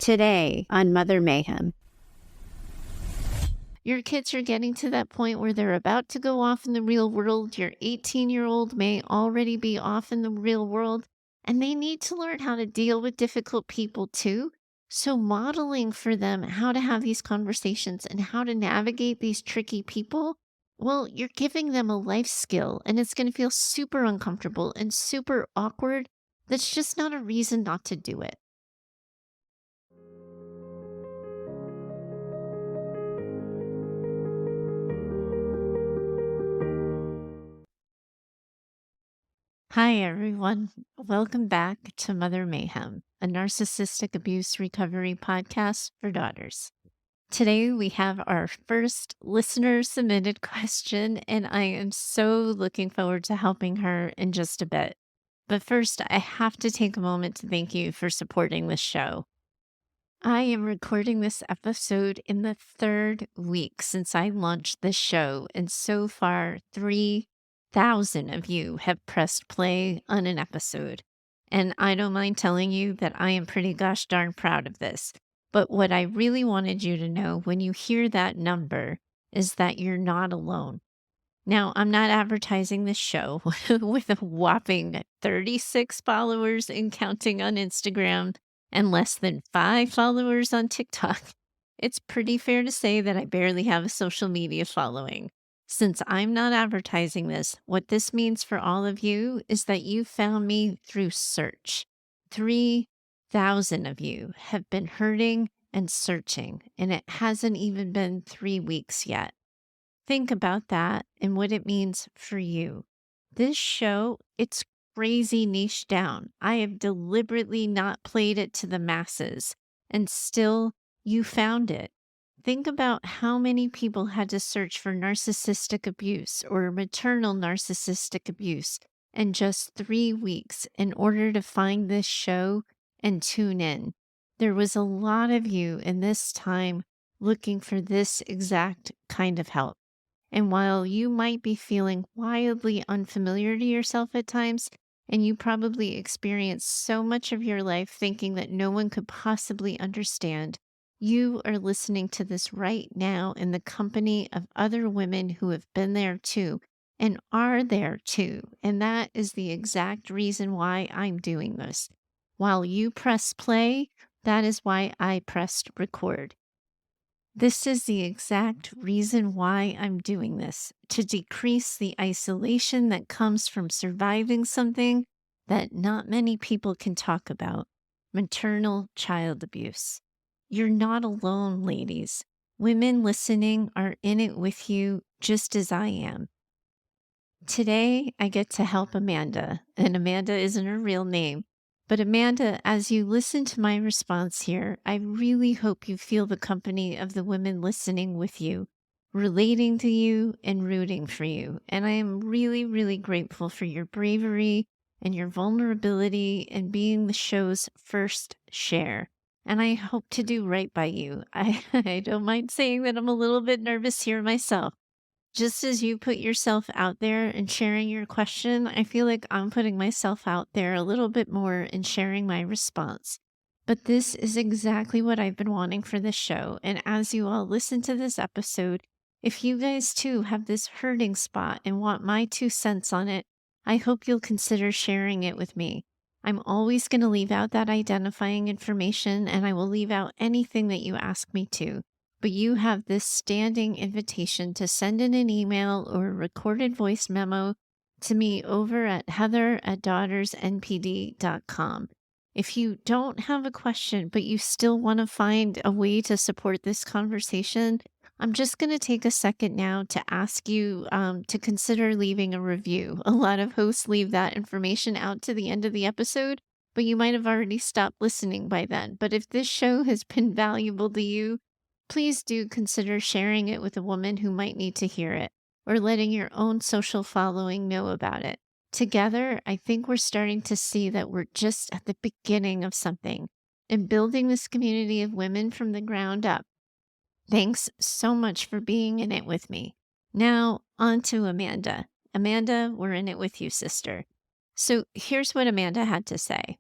Today on Mother Mayhem. Your kids are getting to that point where they're about to go off in the real world. Your 18-year-old may already be off in the real world, and they need to learn how to deal with difficult people too. So modeling for them how to have these conversations and how to navigate these tricky people, well, you're giving them a life skill, and it's going to feel super uncomfortable and super awkward. That's just not a reason not to do it. Hi, everyone. Welcome back to Mother Mayhem, a narcissistic abuse recovery podcast for daughters. Today, we have our first listener submitted question, and I am so looking forward to helping her in just a bit. But first, I have to take a moment to thank you for supporting this show. I am recording this episode in the third week since I launched this show, and so far, 3,000 of you have pressed play on an episode. And I don't mind telling you that I am pretty gosh darn proud of this. But what I really wanted you to know when you hear that number is that you're not alone. Now, I'm not advertising this show with a whopping 36 followers and counting on Instagram and less than 5 followers on TikTok. It's pretty fair to say that I barely have a social media following. Since I'm not advertising this, what this means for all of you is that you found me through search. 3,000 of you have been hurting and searching, and it hasn't even been 3 weeks yet. Think about that and what it means for you. This show, it's crazy niche down. I have deliberately not played it to the masses, and still you found it. Think about how many people had to search for narcissistic abuse or maternal narcissistic abuse in just 3 weeks in order to find this show and tune in. There was a lot of you in this time looking for this exact kind of help. And while you might be feeling wildly unfamiliar to yourself at times, and you probably experience so much of your life thinking that no one could possibly understand, you are listening to this right now in the company of other women who have been there too and are there too. And that is the exact reason why I'm doing this. While you press play, that is why I pressed record. This is the exact reason why I'm doing this, to decrease the isolation that comes from surviving something that not many people can talk about, maternal child abuse. You're not alone, ladies. Women listening are in it with you just as I am. Today, I get to help Amanda, and Amanda isn't her real name. But Amanda, as you listen to my response here, I really hope you feel the company of the women listening with you, relating to you and rooting for you. And I am really, really grateful for your bravery and your vulnerability and being the show's first share. And I hope to do right by you. I don't mind saying that I'm a little bit nervous here myself. Just as you put yourself out there and sharing your question, I feel like I'm putting myself out there a little bit more and sharing my response. But this is exactly what I've been wanting for this show. And as you all listen to this episode, if you guys too have this hurting spot and want my 2 cents on it, I hope you'll consider sharing it with me. I'm always going to leave out that identifying information, and I will leave out anything that you ask me to. But you have this standing invitation to send in an email or a recorded voice memo to me over at heather@daughtersnpd.com. If you don't have a question, but you still want to find a way to support this conversation, I'm just going to take a second now to ask you to consider leaving a review. A lot of hosts leave that information out to the end of the episode, but you might have already stopped listening by then. But if this show has been valuable to you, please do consider sharing it with a woman who might need to hear it, or letting your own social following know about it. Together, I think we're starting to see that we're just at the beginning of something and building this community of women from the ground up. Thanks so much for being in it with me. Now, on to Amanda. Amanda, we're in it with you, sister. So here's what Amanda had to say.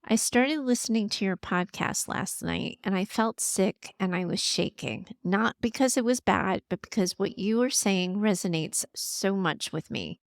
I started listening to your podcast last night and I felt sick and I was shaking, not because it was bad, but because what you were saying resonates so much with me.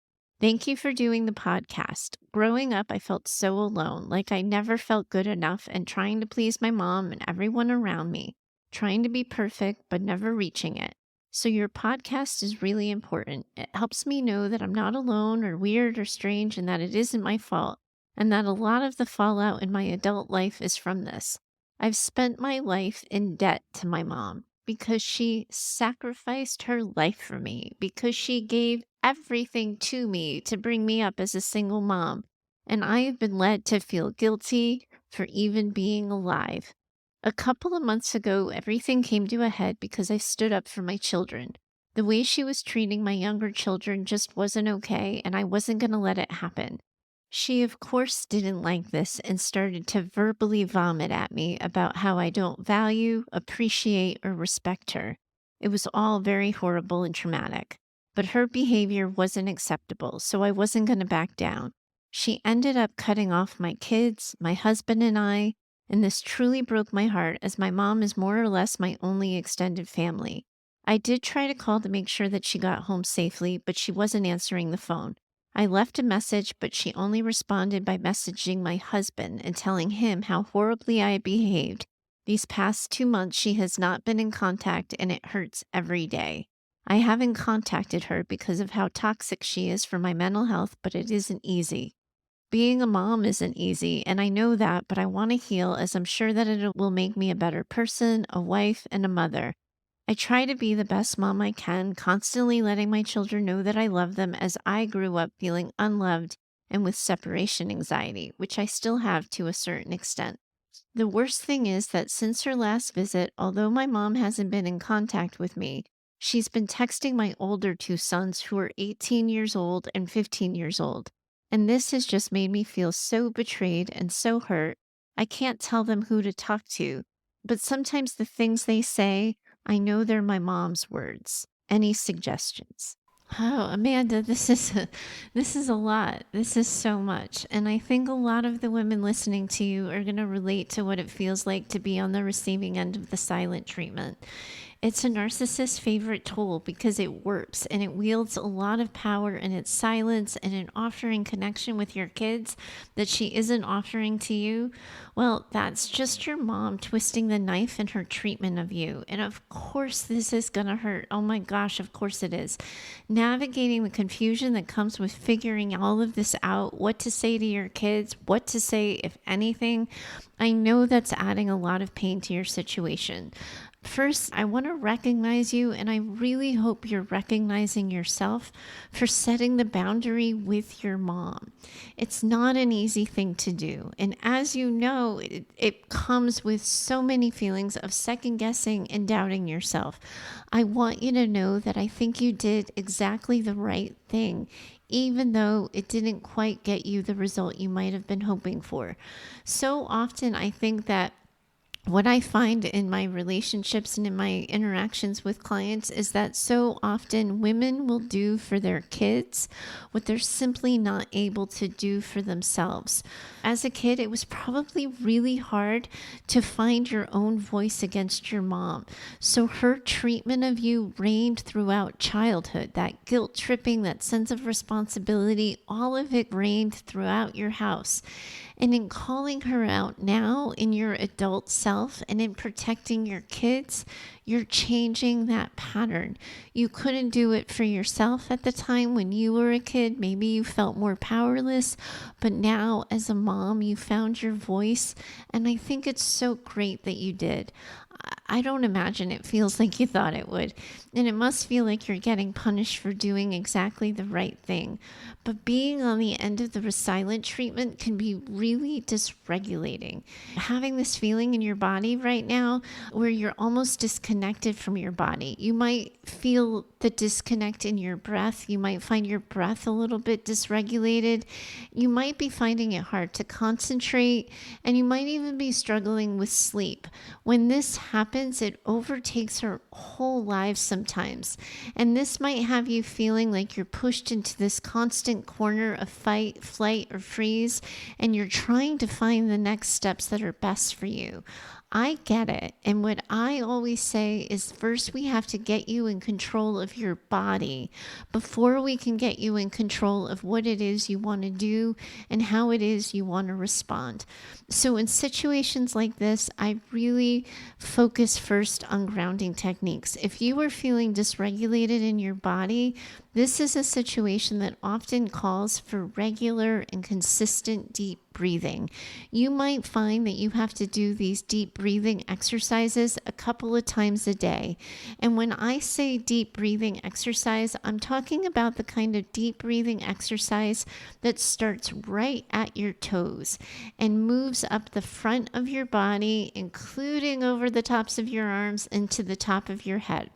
Thank you for doing the podcast. Growing up, I felt so alone, like I never felt good enough and trying to please my mom and everyone around me, trying to be perfect, but never reaching it. So, your podcast is really important. It helps me know that I'm not alone or weird or strange and that it isn't my fault and that a lot of the fallout in my adult life is from this. I've spent my life in debt to my mom because she sacrificed her life for me, because she gave everything to me to bring me up as a single mom. And I have been led to feel guilty for even being alive. A couple of months ago, everything came to a head because I stood up for my children. The way she was treating my younger children just wasn't okay, and I wasn't going to let it happen. She, of course, didn't like this and started to verbally vomit at me about how I don't value, appreciate, or respect her. It was all very horrible and traumatic. But her behavior wasn't acceptable, so I wasn't going to back down. She ended up cutting off my kids, my husband, and I, and this truly broke my heart as my mom is more or less my only extended family. I did try to call to make sure that she got home safely, but she wasn't answering the phone. I left a message, but she only responded by messaging my husband and telling him how horribly I had behaved. These past 2 months, she has not been in contact, and it hurts every day. I haven't contacted her because of how toxic she is for my mental health, but it isn't easy. Being a mom isn't easy, and I know that, but I want to heal as I'm sure that it will make me a better person, a wife, and a mother. I try to be the best mom I can, constantly letting my children know that I love them as I grew up feeling unloved and with separation anxiety, which I still have to a certain extent. The worst thing is that since her last visit, although my mom hasn't been in contact with me, she's been texting my older two sons who are 18 years old and 15 years old. And this has just made me feel so betrayed and so hurt. I can't tell them who to talk to, but sometimes the things they say, I know they're my mom's words. Any suggestions? Oh, Amanda, this is a lot. This is so much. And I think a lot of the women listening to you are going to relate to what it feels like to be on the receiving end of the silent treatment. It's a narcissist's favorite tool because it works and it wields a lot of power in its silence and in offering connection with your kids that she isn't offering to you. Well, that's just your mom twisting the knife in her treatment of you. And of course, this is going to hurt. Oh my gosh, of course it is. Navigating the confusion that comes with figuring all of this out, what to say to your kids, what to say, if anything, I know that's adding a lot of pain to your situation. First, I want to recognize you, and I really hope you're recognizing yourself for setting the boundary with your mom. It's not an easy thing to do. And as you know, it comes with so many feelings of second guessing and doubting yourself. I want you to know that I think you did exactly the right thing, even though it didn't quite get you the result you might have been hoping for. So often, I think that what I find in my relationships and in my interactions with clients is that so often women will do for their kids what they're simply not able to do for themselves. As a kid, it was probably really hard to find your own voice against your mom. So her treatment of you reigned throughout childhood. That guilt tripping, that sense of responsibility, all of it reigned throughout your house. And in calling her out now in your adult self and in protecting your kids, you're changing that pattern. You couldn't do it for yourself at the time when you were a kid. Maybe you felt more powerless, but now as a mom, you found your voice. And I think it's so great that you did. I don't imagine it feels like you thought it would. And it must feel like you're getting punished for doing exactly the right thing. But being on the end of the silent treatment can be really dysregulating. Having this feeling in your body right now where you're almost disconnected from your body. You might feel the disconnect in your breath. You might find your breath a little bit dysregulated. You might be finding it hard to concentrate, and you might even be struggling with sleep. When this happens, happens, it overtakes our whole lives sometimes. And this might have you feeling like you're pushed into this constant corner of fight, flight, or freeze, and you're trying to find the next steps that are best for you. I get it. And what I always say is first, we have to get you in control of your body before we can get you in control of what it is you want to do and how it is you want to respond. So, in situations like this, I really focus first on grounding techniques. If you are feeling dysregulated in your body, this is a situation that often calls for regular and consistent deep breathing. You might find that you have to do these deep breathing exercises a couple of times a day. And when I say deep breathing exercise, I'm talking about the kind of deep breathing exercise that starts right at your toes and moves up the front of your body, including over the tops of your arms and to the top of your head.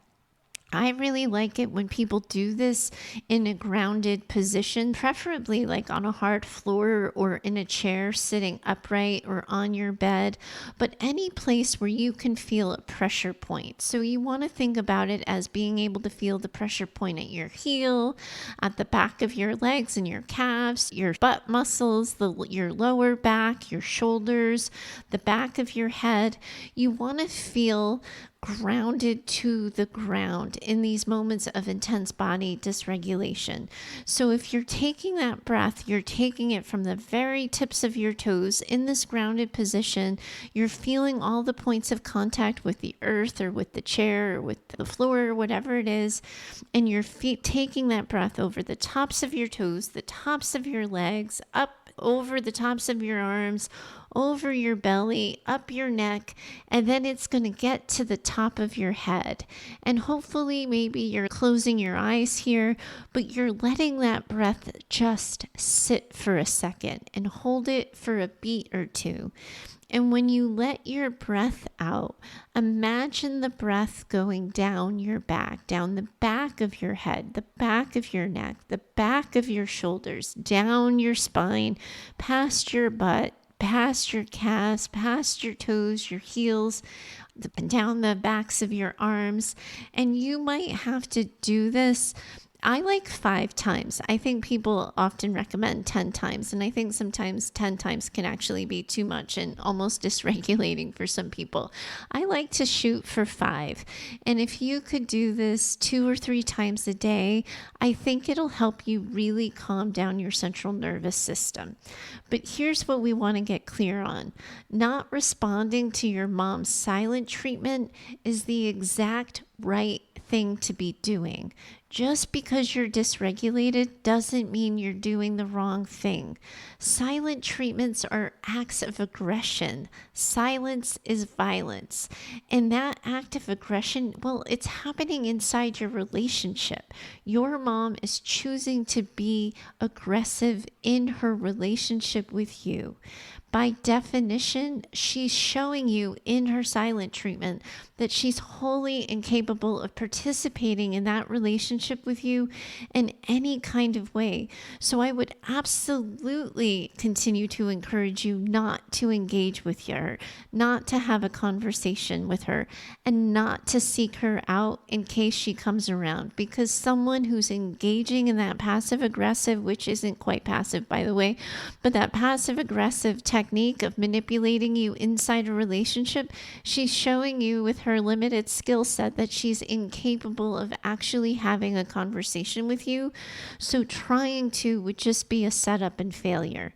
I really like it when people do this in a grounded position, preferably like on a hard floor or in a chair sitting upright or on your bed, but any place where you can feel a pressure point. So you want to think about it as being able to feel the pressure point at your heel, at the back of your legs and your calves, your butt muscles, your lower back, your shoulders, the back of your head. You want to feel grounded to the ground in these moments of intense body dysregulation. So if you're taking that breath, you're taking it from the very tips of your toes in this grounded position. You're feeling all the points of contact with the earth or with the chair or with the floor or whatever it is. And you're taking that breath over the tops of your toes, the tops of your legs, up over the tops of your arms, over your belly, up your neck, and then it's going to get to the top of your head. And hopefully maybe you're closing your eyes here, but you're letting that breath just sit for a second and hold it for a beat or two. And when you let your breath out, imagine the breath going down your back, down the back of your head, the back of your neck, the back of your shoulders, down your spine, past your butt, past your calves, past your toes, your heels, down the backs of your arms. And you might have to do this. I like 5 times. I think people often recommend 10 times. And I think sometimes 10 times can actually be too much and almost dysregulating for some people. I like to shoot for 5. And if you could do this 2 or 3 times a day, I think it'll help you really calm down your central nervous system. But here's what we want to get clear on. Not responding to your mom's silent treatment is the exact right thing to be doing. Just because you're dysregulated doesn't mean you're doing the wrong thing. Silent treatments are acts of aggression. Silence is violence. And that act of aggression, well, it's happening inside your relationship. Your mom is choosing to be aggressive in her relationship with you. By definition, she's showing you in her silent treatment that she's wholly incapable of participating in that relationship with you in any kind of way. So I would absolutely continue to encourage you not to engage with her, not to have a conversation with her, and not to seek her out in case she comes around. Because someone who's engaging in that passive aggressive, which isn't quite passive, by the way, but that passive aggressive technique of manipulating you inside a relationship, she's showing you with her limited skill set that she's incapable of actually having a conversation with you. So trying to would just be a setup and failure.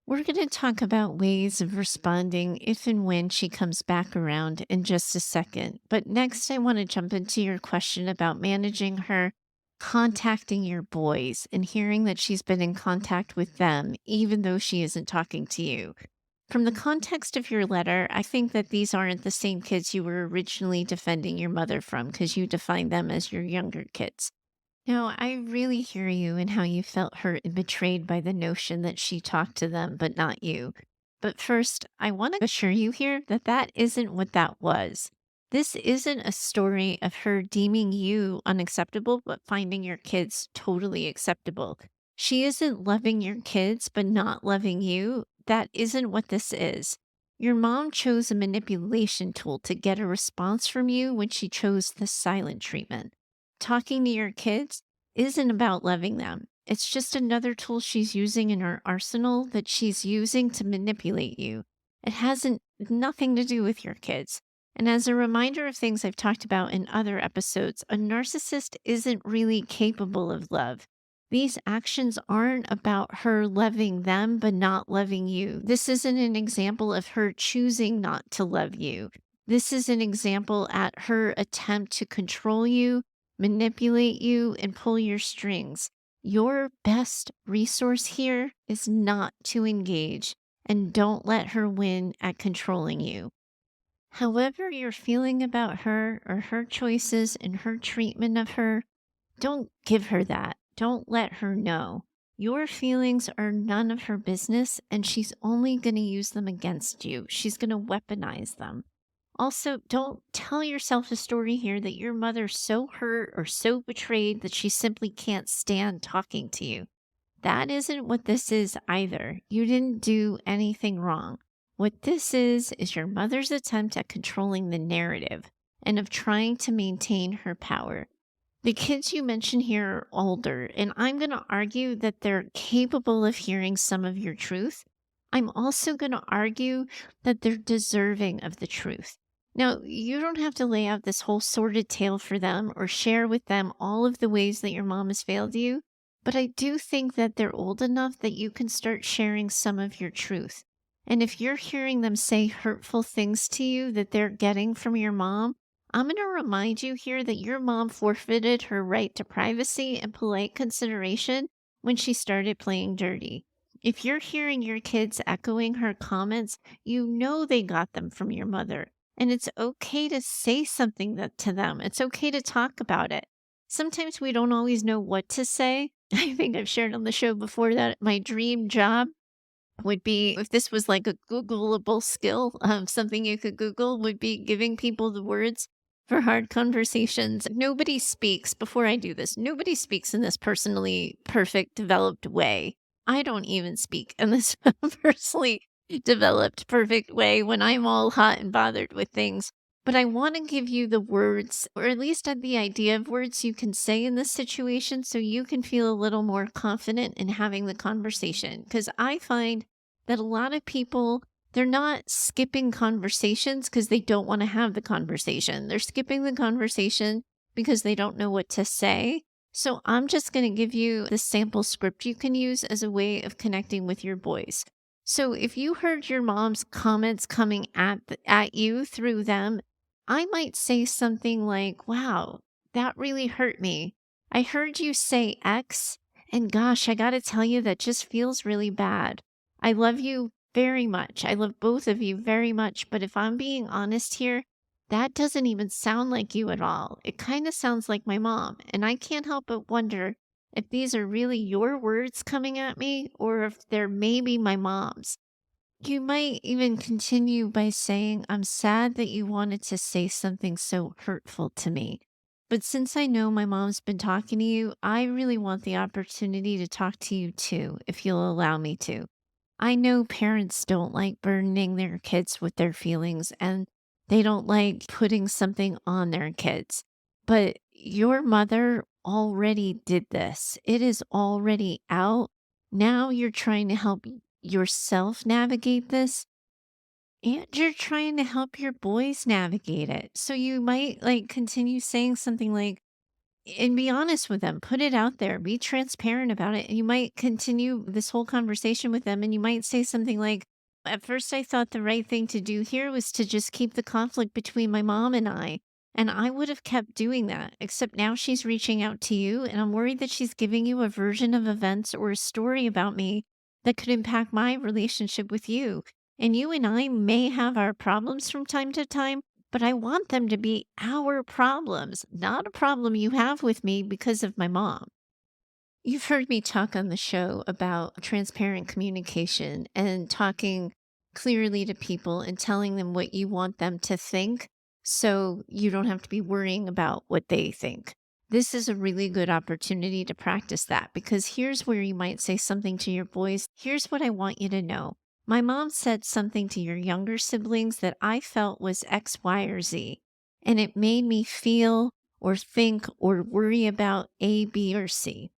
We're going to talk about ways of responding if and when she comes back around in just a second. But next, I want to jump into your question about managing her contacting your boys and hearing that she's been in contact with them, even though she isn't talking to you. From the context of your letter, I think that these aren't the same kids you were originally defending your mother from because you defined them as your younger kids. No, I really hear you and how you felt hurt and betrayed by the notion that she talked to them, but not you. But first, I want to assure you here that that isn't what that was. This isn't a story of her deeming you unacceptable, but finding your kids totally acceptable. She isn't loving your kids, but not loving you. That isn't what this is. Your mom chose a manipulation tool to get a response from you when she chose the silent treatment. Talking to your kids isn't about loving them. It's just another tool she's using in her arsenal that she's using to manipulate you. It hasn't nothing to do with your kids. And as a reminder of things I've talked about in other episodes, a narcissist isn't really capable of love. These actions aren't about her loving them, but not loving you. This isn't an example of her choosing not to love you. This is an example at her attempt to control you, manipulate you, and pull your strings. Your best resource here is not to engage, and don't let her win at controlling you. However you're feeling about her or her choices and her treatment of her, don't give her that. Don't let her know. Your feelings are none of her business, and she's only going to use them against you. She's going to weaponize them. Also, don't tell yourself a story here that your mother's so hurt or so betrayed that she simply can't stand talking to you. That isn't what this is either. You didn't do anything wrong. What this is your mother's attempt at controlling the narrative and of trying to maintain her power. The kids you mention here are older, and I'm going to argue that they're capable of hearing some of your truth. I'm also going to argue that they're deserving of the truth. Now, you don't have to lay out this whole sordid tale for them or share with them all of the ways that your mom has failed you, but I do think that they're old enough that you can start sharing some of your truth. And if you're hearing them say hurtful things to you that they're getting from your mom, I'm going to remind you here that your mom forfeited her right to privacy and polite consideration when she started playing dirty. If you're hearing your kids echoing her comments, you know they got them from your mother. And it's okay to say something to them. It's okay to talk about it. Sometimes we don't always know what to say. I think I've shared on the show before that my dream job would be, if this was like a Googleable skill, something you could Google, would be giving people the words for hard conversations. Nobody speaks, before I do this, nobody speaks in this personally perfect, developed way. I don't even speak in this personally developed, perfect way when I'm all hot and bothered with things. But I want to give you the words, or at least the idea of words you can say in this situation so you can feel a little more confident in having the conversation. Because I find that a lot of people, they're not skipping conversations because they don't want to have the conversation. They're skipping the conversation because they don't know what to say. So I'm just going to give you the sample script you can use as a way of connecting with your boys. So if you heard your mom's comments coming at you through them, I might say something like, wow, that really hurt me. I heard you say X, and gosh, I got to tell you, that just feels really bad. I love you very much. I love both of you very much. But if I'm being honest here, that doesn't even sound like you at all. It kind of sounds like my mom. And I can't help but wonder if these are really your words coming at me or if they're maybe my mom's. You might even continue by saying, I'm sad that you wanted to say something so hurtful to me. But since I know my mom's been talking to you, I really want the opportunity to talk to you too, if you'll allow me to. I know parents don't like burdening their kids with their feelings and they don't like putting something on their kids. But your mother already did this. It is already out. Now you're trying to help yourself navigate this, and you're trying to help your boys navigate it. So you might continue saying something like, and be honest with them, put it out there, be transparent about it. And you might continue this whole conversation with them and you might say something like, at first I thought the right thing to do here was to just keep the conflict between my mom and I. And I would have kept doing that, except now she's reaching out to you and I'm worried that she's giving you a version of events or a story about me that could impact my relationship with you. And you and I may have our problems from time to time, but I want them to be our problems, not a problem you have with me because of my mom. You've heard me talk on the show about transparent communication and talking clearly to people and telling them what you want them to think so you don't have to be worrying about what they think. This is a really good opportunity to practice that because here's where you might say something to your boys. Here's what I want you to know. My mom said something to your younger siblings that I felt was X, Y, or Z, and it made me feel or think or worry about A, B, or C.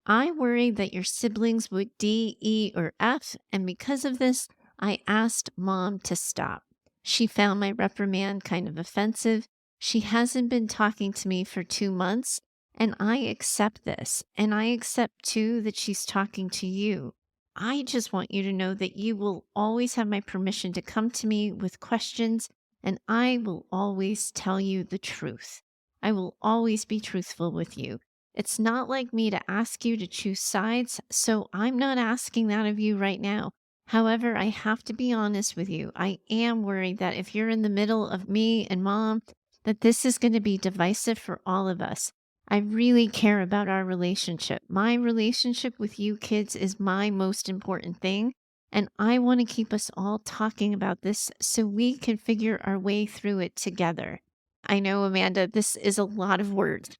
I worried that your siblings would D, E, or F, and because of this, I asked mom to stop. She found my reprimand kind of offensive. She hasn't been talking to me for 2 months, and I accept this. And I accept too that she's talking to you. I just want you to know that you will always have my permission to come to me with questions, and I will always tell you the truth. I will always be truthful with you. It's not like me to ask you to choose sides, so I'm not asking that of you right now. However, I have to be honest with you. I am worried that if you're in the middle of me and mom, that this is going to be divisive for all of us. I really care about our relationship. My relationship with you kids is my most important thing. And I want to keep us all talking about this so we can figure our way through it together. I know, Amanda, this is a lot of words.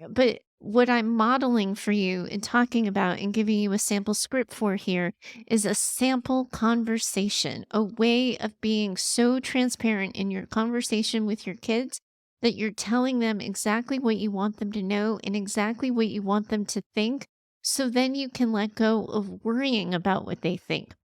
But what I'm modeling for you and talking about and giving you a sample script for here is a sample conversation, a way of being so transparent in your conversation with your kids that you're telling them exactly what you want them to know and exactly what you want them to think. So then you can let go of worrying about what they think.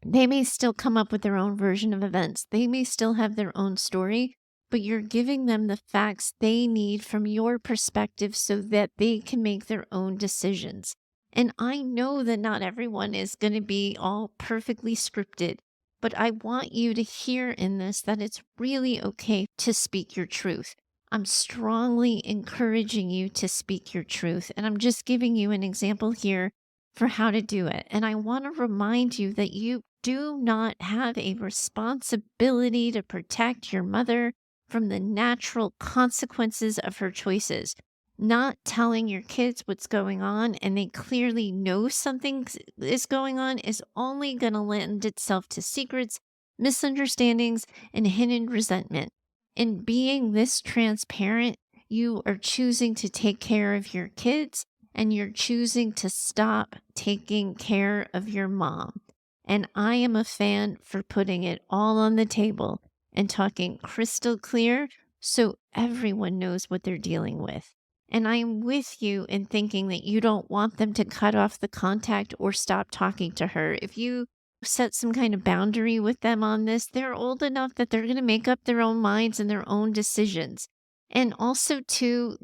They may still come up with their own version of events. They may still have their own story, but you're giving them the facts they need from your perspective so that they can make their own decisions. And I know that not everyone is going to be all perfectly scripted, but I want you to hear in this that it's really okay to speak your truth. I'm strongly encouraging you to speak your truth. And I'm just giving you an example here for how to do it. And I want to remind you that you do not have a responsibility to protect your mother from the natural consequences of her choices. Not telling your kids what's going on and they clearly know something is going on is only going to lend itself to secrets, misunderstandings, and hidden resentment. In being this transparent, you are choosing to take care of your kids and you're choosing to stop taking care of your mom. And I am a fan for putting it all on the table and talking crystal clear so everyone knows what they're dealing with. And I'm with you in thinking that you don't want them to cut off the contact or stop talking to her. If you set some kind of boundary with them on this, they're old enough that they're going to make up their own minds and their own decisions. And also, too,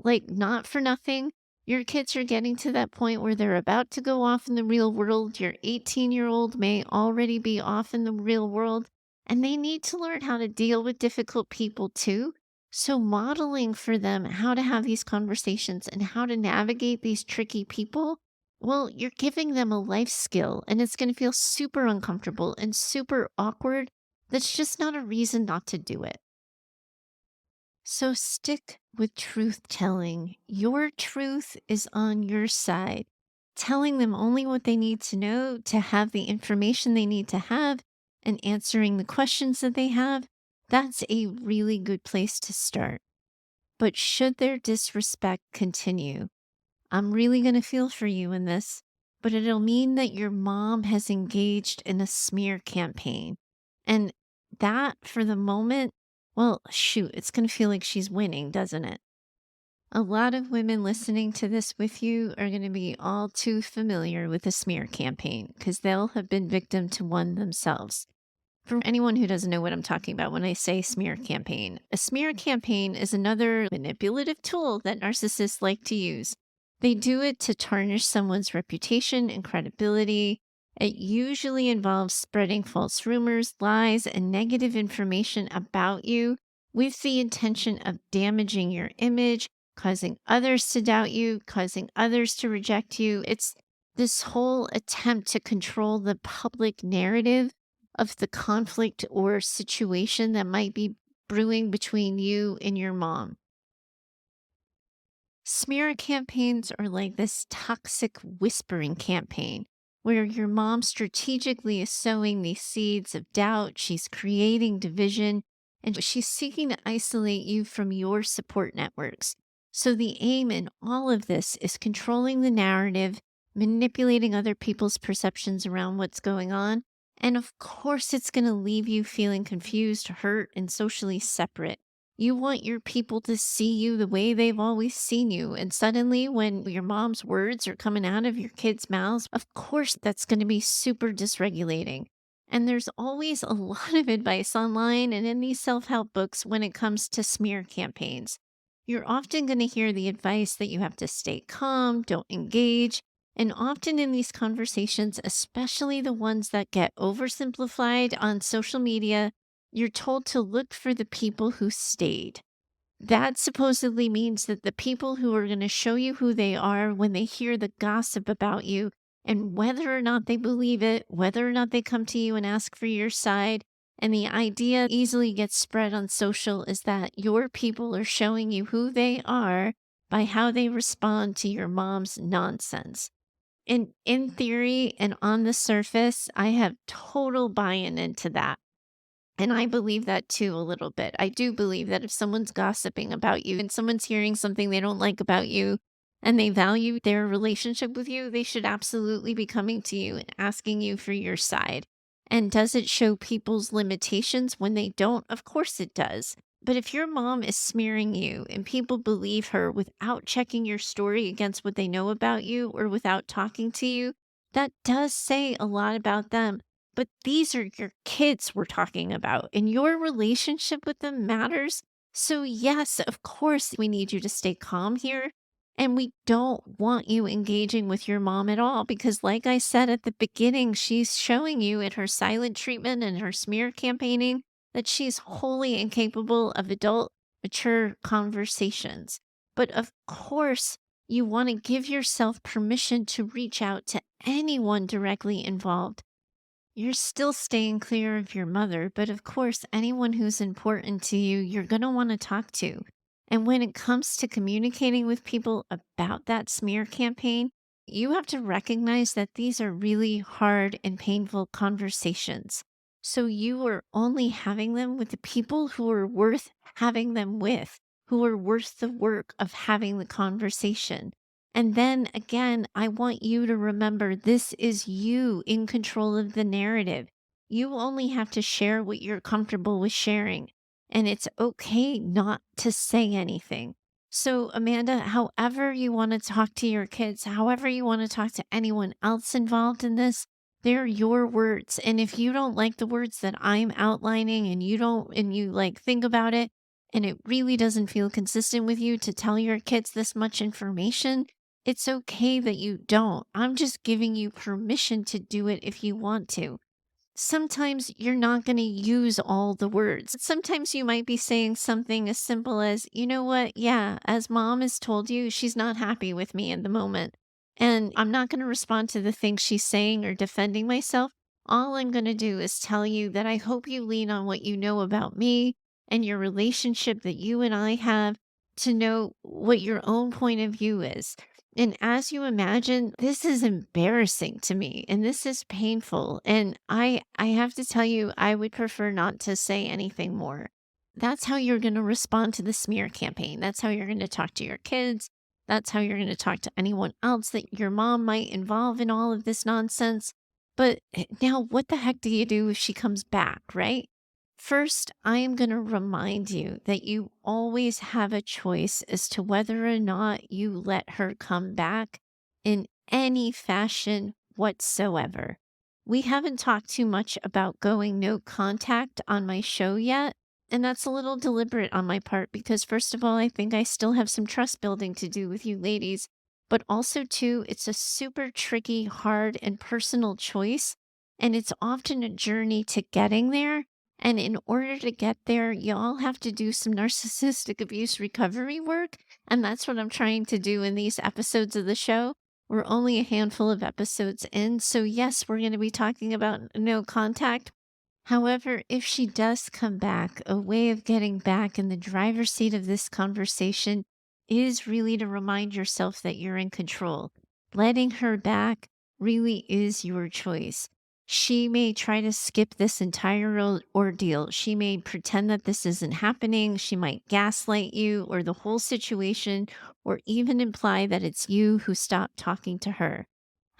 like, not for nothing, your kids are getting to that point where they're about to go off in the real world. Your 18-year-old may already be off in the real world, and they need to learn how to deal with difficult people too. So, modeling for them how to have these conversations and how to navigate these tricky people, well, you're giving them a life skill, and it's going to feel super uncomfortable and super awkward. That's just not a reason not to do it. So stick with truth telling. Your truth is on your side. Telling them only what they need to know to have the information they need to have and answering the questions that they have, that's a really good place to start. But should their disrespect continue, I'm really going to feel for you in this, but it'll mean that your mom has engaged in a smear campaign. And that, for the moment, well, shoot, it's going to feel like she's winning, doesn't it? A lot of women listening to this with you are going to be all too familiar with a smear campaign because they'll have been victim to one themselves. For anyone who doesn't know what I'm talking about when I say smear campaign, a smear campaign is another manipulative tool that narcissists like to use. They do it to tarnish someone's reputation and credibility. It usually involves spreading false rumors, lies, and negative information about you with the intention of damaging your image, causing others to doubt you, causing others to reject you. It's this whole attempt to control the public narrative of the conflict or situation that might be brewing between you and your mom. Smear campaigns are like this toxic whispering campaign where your mom strategically is sowing these seeds of doubt. She's creating division and she's seeking to isolate you from your support networks. So, the aim in all of this is controlling the narrative, manipulating other people's perceptions around what's going on, And of course, it's going to leave you feeling confused, hurt, and socially separate. You want your people to see you the way they've always seen you. And suddenly, when your mom's words are coming out of your kids' mouths, of course, that's going to be super dysregulating. And there's always a lot of advice online and in these self help books when it comes to smear campaigns. You're often going to hear the advice that you have to stay calm, don't engage, and often in these conversations, especially the ones that get oversimplified on social media, you're told to look for the people who stayed. That supposedly means that the people who are going to show you who they are when they hear the gossip about you, and whether or not they believe it, whether or not they come to you and ask for your side, and the idea easily gets spread on social is that your people are showing you who they are by how they respond to your mom's nonsense. In theory and on the surface, I have total buy-in into that. And I believe that too a little bit. I do believe that if someone's gossiping about you and someone's hearing something they don't like about you and they value their relationship with you, they should absolutely be coming to you and asking you for your side. And does it show people's limitations when they don't? Of course it does. But if your mom is smearing you and people believe her without checking your story against what they know about you or without talking to you, that does say a lot about them. But these are your kids we're talking about, and your relationship with them matters. So, yes, of course, we need you to stay calm here. And we don't want you engaging with your mom at all because, like I said at the beginning, she's showing you in her silent treatment and her smear campaigning that she's wholly incapable of adult, mature conversations. But of course, you want to give yourself permission to reach out to anyone directly involved. You're still staying clear of your mother, but of course, anyone who's important to you, you're going to want to talk to. And when it comes to communicating with people about that smear campaign, you have to recognize that these are really hard and painful conversations. So you are only having them with the people who are worth having them with, who are worth the work of having the conversation. And then again, I want you to remember this is you in control of the narrative. You only have to share what you're comfortable with sharing. And it's okay not to say anything. So, Amanda, however you want to talk to your kids, however you want to talk to anyone else involved in this, they're your words. And if you don't like the words that I'm outlining and you like think about it, and it really doesn't feel consistent with you to tell your kids this much information, it's okay that you don't. I'm just giving you permission to do it if you want to. Sometimes you're not going to use all the words. Sometimes you might be saying something as simple as, you know what? Yeah, as mom has told you, she's not happy with me in the moment. And I'm not going to respond to the things she's saying or defending myself. All I'm going to do is tell you that I hope you lean on what you know about me and your relationship that you and I have to know what your own point of view is. And as you imagine, this is embarrassing to me and this is painful. And I have to tell you, I would prefer not to say anything more. That's how you're going to respond to the smear campaign. That's how you're going to talk to your kids. That's how you're going to talk to anyone else that your mom might involve in all of this nonsense. But now, what the heck do you do if she comes back, right? First, I am going to remind you that you always have a choice as to whether or not you let her come back in any fashion whatsoever. We haven't talked too much about going no contact on my show yet, and that's a little deliberate on my part because, first of all, I think I still have some trust building to do with you ladies, but also, too, it's a super tricky, hard, and personal choice, and it's often a journey to getting there. And in order to get there, you all have to do some narcissistic abuse recovery work. And that's what I'm trying to do in these episodes of the show. We're only a handful of episodes in. So, yes, we're going to be talking about no contact. However, if she does come back, a way of getting back in the driver's seat of this conversation is really to remind yourself that you're in control. Letting her back really is your choice. She may try to skip this entire ordeal. She may pretend that this isn't happening. She might gaslight you or the whole situation, or even imply that it's you who stopped talking to her.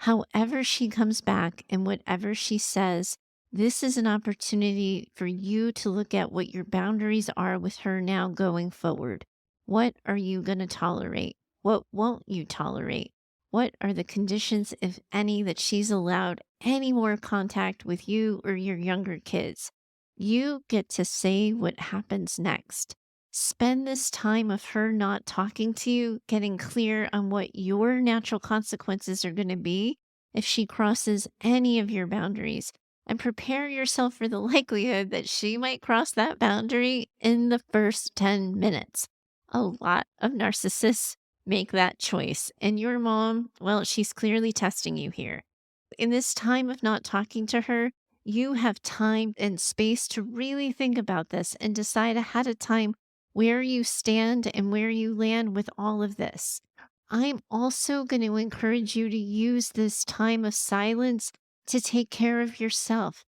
However, she comes back and whatever she says, This is an opportunity for you to look at what your boundaries are with her now going forward. What are you going to tolerate? What won't you tolerate? What are the conditions, if any, that she's allowed any more contact with you or your younger kids? You get to say what happens next. Spend this time of her not talking to you, getting clear on what your natural consequences are going to be if she crosses any of your boundaries, and prepare yourself for the likelihood that she might cross that boundary in the first 10 minutes. A lot of narcissists make that choice. And your mom, well, she's clearly testing you here. In this time of not talking to her, you have time and space to really think about this and decide ahead of time where you stand and where you land with all of this. I'm also going to encourage you to use this time of silence to take care of yourself.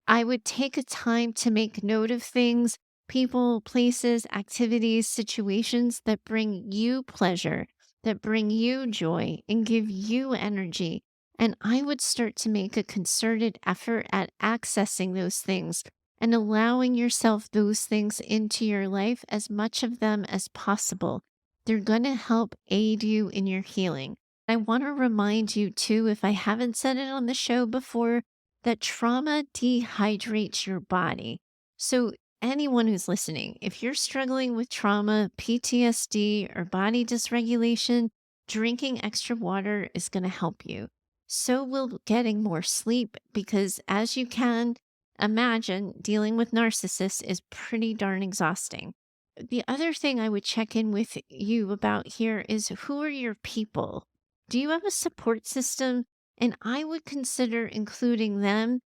I would take a time to make note of things, people, places, activities, situations that bring you pleasure, that bring you joy, and give you energy. And I would start to make a concerted effort at accessing those things and allowing yourself those things into your life, as much of them as possible. They're going to help aid you in your healing. I want to remind you, too, if I haven't said it on the show before, that trauma dehydrates your body. So, anyone who's listening, if you're struggling with trauma, PTSD, or body dysregulation, drinking extra water is going to help you. So will getting more sleep, because as you can imagine, dealing with narcissists is pretty darn exhausting. The other thing I would check in with you about here is, who are your people? Do you have a support system? And I would consider including them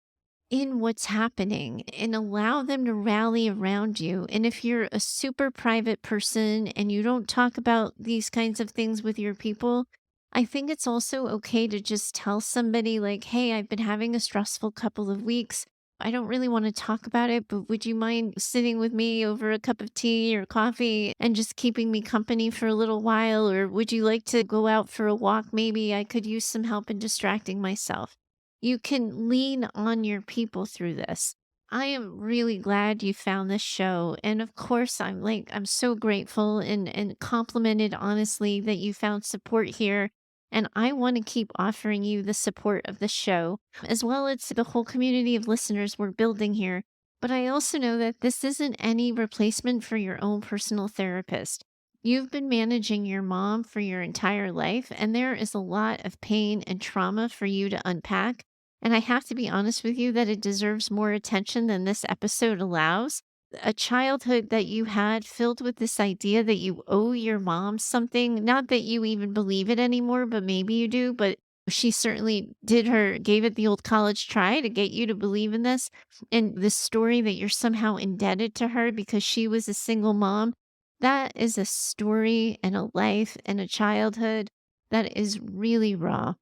in what's happening and allow them to rally around you. And if you're a super private person and you don't talk about these kinds of things with your people, I think it's also okay to just tell somebody, like, hey, I've been having a stressful couple of weeks. I don't really want to talk about it, but would you mind sitting with me over a cup of tea or coffee and just keeping me company for a little while? Or would you like to go out for a walk? Maybe I could use some help in distracting myself. You can lean on your people through this. I am really glad you found this show. And of course, I'm so grateful and complimented honestly that you found support here. And I want to keep offering you the support of the show, as well as the whole community of listeners we're building here. But I also know that this isn't any replacement for your own personal therapist. You've been managing your mom for your entire life, and there is a lot of pain and trauma for you to unpack. And I have to be honest with you that it deserves more attention than this episode allows. A childhood that you had filled with this idea that you owe your mom something, not that you even believe it anymore, but maybe you do, but she certainly gave it the old college try to get you to believe in this. And this story that you're somehow indebted to her because she was a single mom, that is a story and a life and a childhood that is really raw.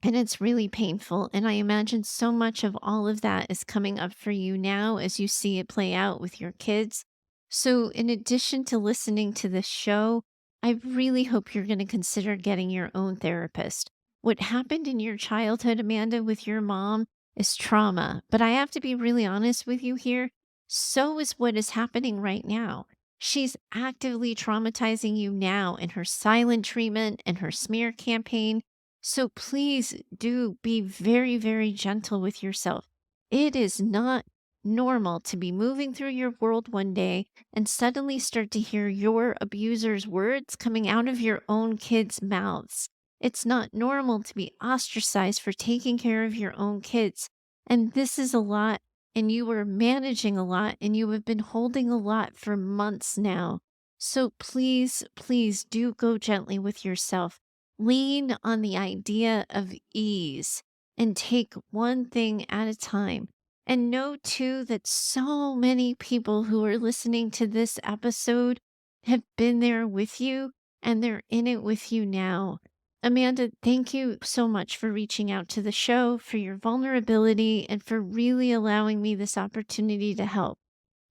And it's really painful. And I imagine so much of all of that is coming up for you now as you see it play out with your kids. So, in addition to listening to this show, I really hope you're going to consider getting your own therapist. What happened in your childhood, Amanda, with your mom is trauma. But I have to be really honest with you here. So is what is happening right now. She's actively traumatizing you now in her silent treatment and her smear campaign. So please do be very, very gentle with yourself. It is not normal to be moving through your world one day and suddenly start to hear your abuser's words coming out of your own kids' mouths. It's not normal to be ostracized for taking care of your own kids. And this is a lot, and you are managing a lot, and you have been holding a lot for months now. So please, please do go gently with yourself. Lean on the idea of ease and take one thing at a time. And know too that so many people who are listening to this episode have been there with you, and they're in it with you now. Amanda, thank you so much for reaching out to the show, for your vulnerability, and for really allowing me this opportunity to help.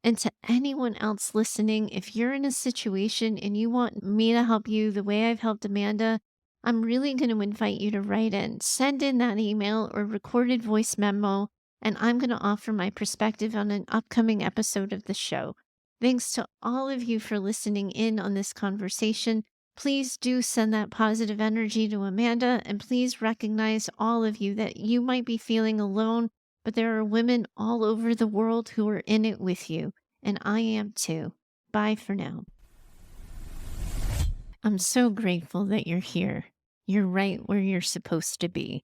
And to anyone else listening, if you're in a situation and you want me to help you the way I've helped Amanda, I'm really going to invite you to write in. Send in that email or recorded voice memo and I'm going to offer my perspective on an upcoming episode of the show. Thanks to all of you for listening in on this conversation. Please do send that positive energy to Amanda, and please recognize all of you that you might be feeling alone, but there are women all over the world who are in it with you, and I am too. Bye for now. I'm so grateful that you're here. You're right where you're supposed to be.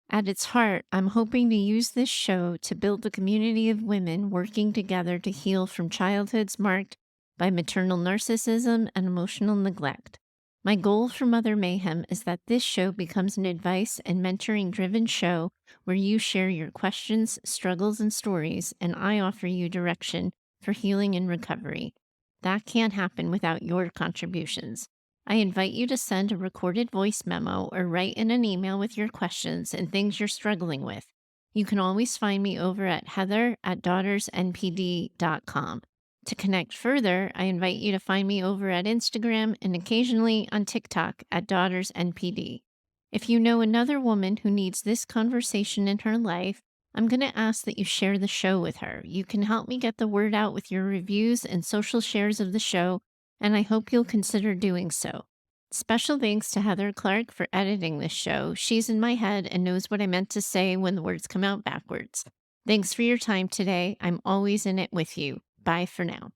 At its heart, I'm hoping to use this show to build a community of women working together to heal from childhoods marked by maternal narcissism and emotional neglect. My goal for Mother Mayhem is that this show becomes an advice and mentoring driven show where you share your questions, struggles, and stories, and I offer you direction for healing and recovery. That can't happen without your contributions. I invite you to send a recorded voice memo or write in an email with your questions and things you're struggling with. You can always find me over at heather@daughtersnpd.com. To connect further, I invite you to find me over at Instagram and occasionally on TikTok at DaughtersNPD. If you know another woman who needs this conversation in her life, I'm going to ask that you share the show with her. You can help me get the word out with your reviews and social shares of the show, and I hope you'll consider doing so. Special thanks to Heather Clark for editing this show. She's in my head and knows what I meant to say when the words come out backwards. Thanks for your time today. I'm always in it with you. Bye for now.